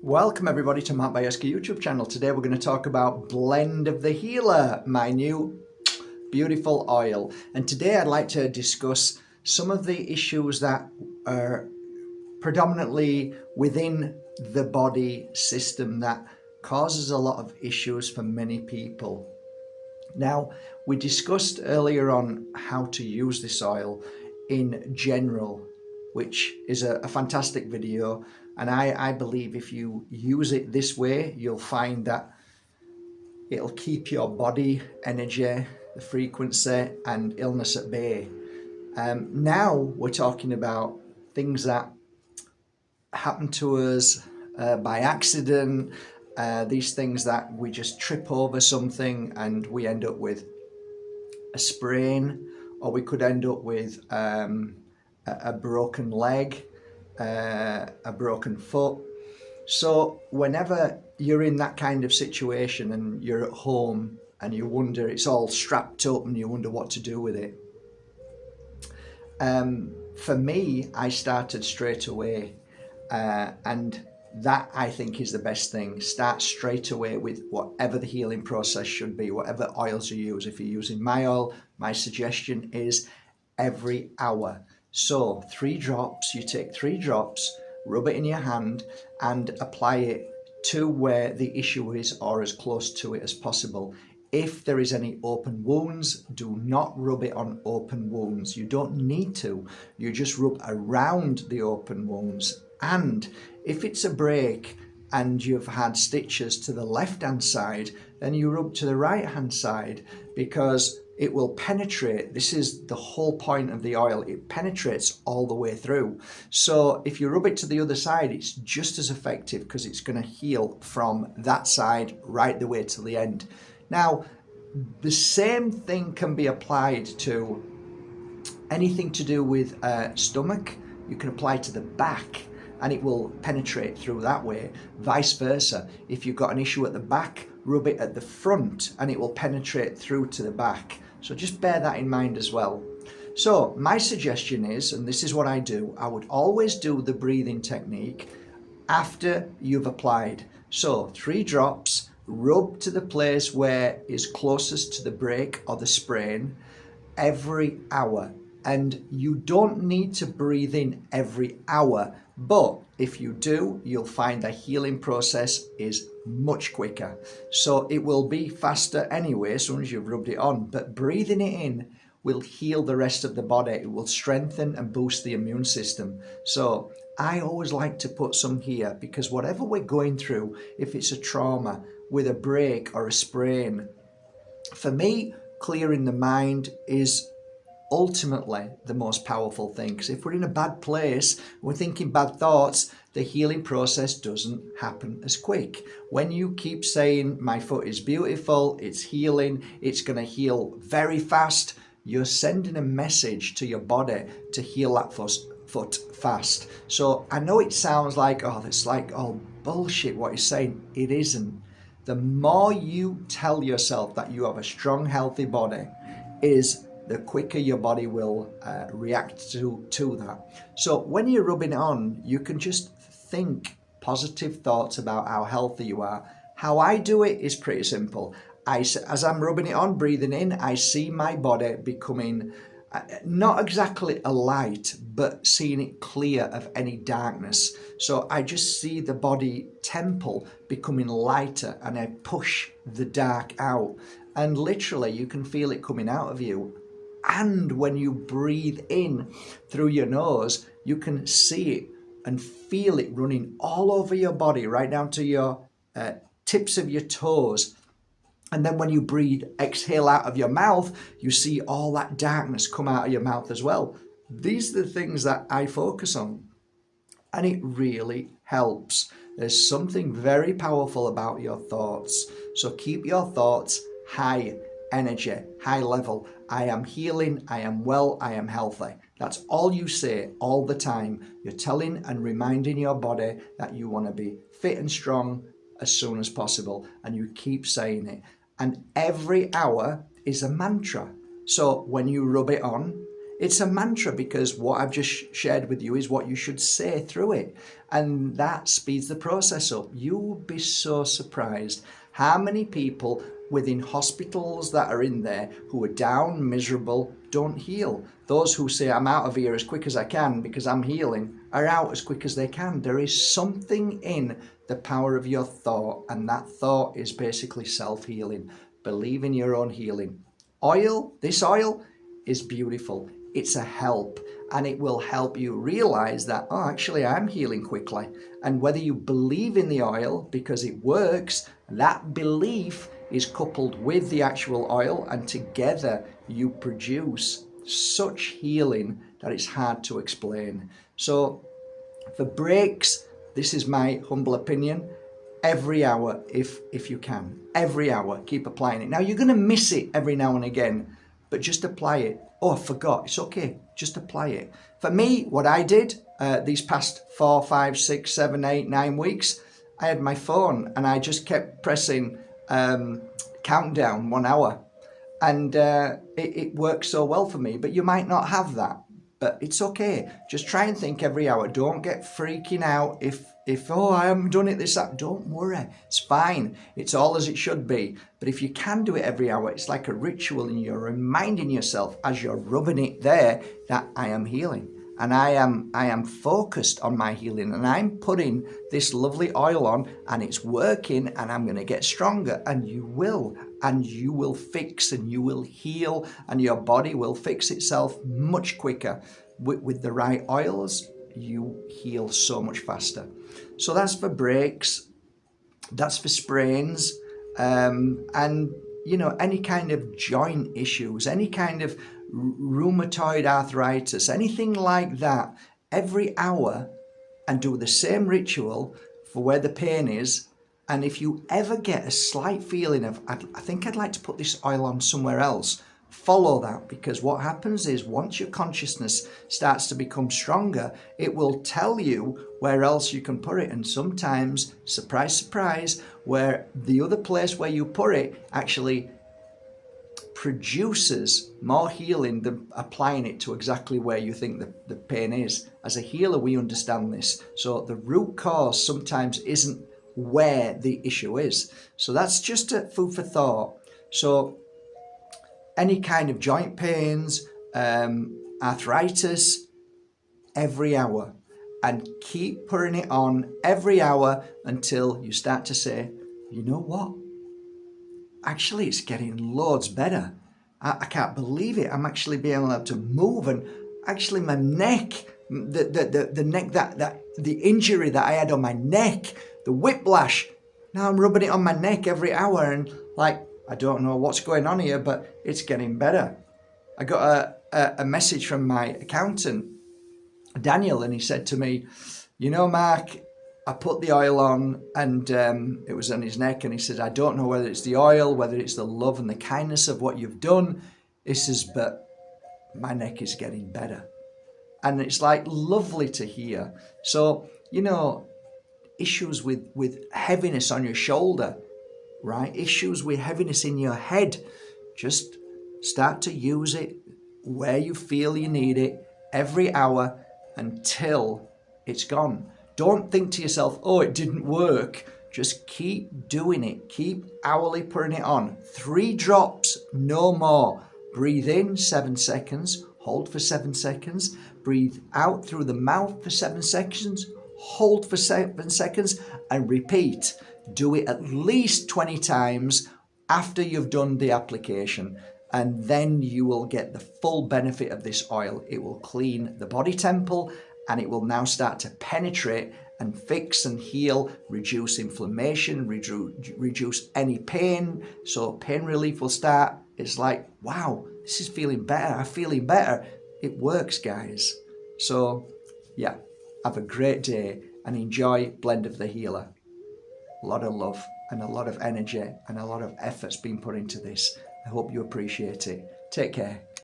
Welcome everybody to Matt Bayeski YouTube channel. Today we're going to talk about Blend of the Healer, my new beautiful oil. And today I'd like to discuss some of the issues that are predominantly within the body system that causes a lot of issues for many people. Now, we discussed earlier on how to use this oil in general, which is a fantastic video. And I believe if you use it this way, you'll find that it'll keep your body energy, the frequency and illness at bay. Now we're talking about things that happen to us by accident, these things that we just trip over something and we end up with a sprain, or we could end up with a broken leg, a broken foot. So whenever you're in that kind of situation and you're at home and you wonder, it's all strapped up and you wonder what to do with it. For me, I started straight away, and that I think is the best thing. Start straight away with whatever the healing process should be, whatever oils you use. If you're using my oil, my suggestion is every hour. So 3 drops, you take 3 drops, rub it in your hand and apply it to where the issue is or as close to it as possible. If there is any open wounds, do not rub it on open wounds. You don't need to. You just rub around the open wounds. And if it's a break and you've had stitches to the left-hand side, then you rub to the right-hand side, because it will penetrate. This is the whole point of the oil. It penetrates all the way through. So if you rub it to the other side, it's just as effective, because it's going to heal from that side right the way to the end. Now, the same thing can be applied to anything to do with stomach. You can apply to the back and it will penetrate through that way. Vice versa. If you've got an issue at the back, rub it at the front and it will penetrate through to the back. So just bear that in mind as well. So my suggestion is, and this is what I do, I would always do the breathing technique after you've applied. So 3 drops, rub to the place where is closest to the break or the sprain every hour. And you don't need to breathe in every hour, but if you do, you'll find the healing process is much quicker. So it will be faster anyway as soon as you've rubbed it on, but breathing it in will heal the rest of the body. It will strengthen and boost the immune system. So I always like to put some here, because whatever we're going through, if it's a trauma with a break or a sprain, for me, clearing the mind is ultimately the most powerful thing. Because if we're in a bad place, we're thinking bad thoughts, the healing process doesn't happen as quick. When you keep saying my foot is beautiful, it's healing, it's going to heal very fast, you're sending a message to your body to heal that foot fast. So I know it sounds like, oh, that's like all bullshit what you're saying. It isn't. The more you tell yourself that you have a strong, healthy body, is the quicker your body will react to that. So when you're rubbing it on, you can just think positive thoughts about how healthy you are. How I do it is pretty simple. As I'm rubbing it on, breathing in, I see my body becoming not exactly a light, but seeing it clear of any darkness. So I just see the body temple becoming lighter, and I push the dark out. And literally you can feel it coming out of you. And when you breathe in through your nose, you can see it and feel it running all over your body, right down to your tips of your toes. And then when you breathe, exhale out of your mouth, you see all that darkness come out of your mouth as well. These are the things that I focus on, and it really helps. There's something very powerful about your thoughts. So keep your thoughts high energy, high level. I am healing, I am well, I am healthy. That's all you say all the time. You're telling and reminding your body that you want to be fit and strong as soon as possible, and you keep saying it. And every hour is a mantra. So when you rub it on, It's a mantra because what I've just shared with you is what you should say through it. And that speeds the process up. You will be so surprised how many people within hospitals that are in there who are down, miserable, don't heal. Those who say, I'm out of here as quick as I can because I'm healing, are out as quick as they can. There is something in the power of your thought, and that thought is basically self-healing. Believe in your own healing. This oil is beautiful. It's a help, and it will help you realize that, oh, actually I'm healing quickly. And whether you believe in the oil because it works, that belief is coupled with the actual oil, and together you produce such healing that it's hard to explain. So for breaks, this is my humble opinion, every hour if you can. Every hour, keep applying it. Now you're going to miss it every now and again, but just apply it. Oh, I forgot. It's okay. Just apply it. For me, what I did these past 4, 5, 6, 7, 8, 9 weeks, I had my phone and I just kept pressing countdown 1 hour. And it works so well for me. But you might not have that. But it's okay. Just try and think every hour. Don't get freaking out if oh, I haven't done it this hour. Don't worry. It's fine. It's all as it should be. But if you can do it every hour, it's like a ritual, and you're reminding yourself as you're rubbing it there that I am healing. And I am focused on my healing, and I'm putting this lovely oil on, and it's working, and I'm going to get stronger. And you will fix, and you will heal, and your body will fix itself much quicker. With the right oils, you heal so much faster. So that's for breaks, that's for sprains, and any kind of joint issues, any kind of rheumatoid arthritis, anything like that, every hour, and do the same ritual for where the pain is. And if you ever get a slight feeling of, I think I'd like to put this oil on somewhere else, follow that, because what happens is once your consciousness starts to become stronger, it will tell you where else you can put it. And sometimes, surprise, surprise, where the other place where you put it actually produces more healing than applying it to exactly where you think the pain is. As a healer, we understand this. So the root cause sometimes isn't where the issue is. So that's just a food for thought. So any kind of joint pains, arthritis, every hour, and keep putting it on every hour until you start to say, you know what? Actually, it's getting loads better. I can't believe it. I'm actually being able to move, and actually my neck, the neck, the injury that I had on my neck, the whiplash, now I'm rubbing it on my neck every hour, and I don't know what's going on here, but it's getting better. I got a message from my accountant, Daniel, and he said to me, Mark, I put the oil on, and it was on his neck, and he said, I don't know whether it's the oil, whether it's the love and the kindness of what you've done. He says, but my neck is getting better. And it's lovely to hear. So, issues with heaviness on your shoulder, right? Issues with heaviness in your head, just start to use it where you feel you need it every hour until it's gone. Don't think to yourself, oh, it didn't work. Just keep doing it. Keep hourly putting it on. 3 drops, no more. Breathe in 7 seconds, hold for 7 seconds. Breathe out through the mouth for 7 seconds, hold for 7 seconds, and repeat. Do it at least 20 times after you've done the application, and then you will get the full benefit of this oil. It will clean the body temple, and it will now start to penetrate and fix and heal, reduce inflammation, reduce any pain. So pain relief will start. It's wow, this is feeling better. I'm feeling better. It works, guys. So yeah, have a great day and enjoy Blend of the Healer. A lot of love and a lot of energy and a lot of effort's been put into this. I hope you appreciate it. Take care.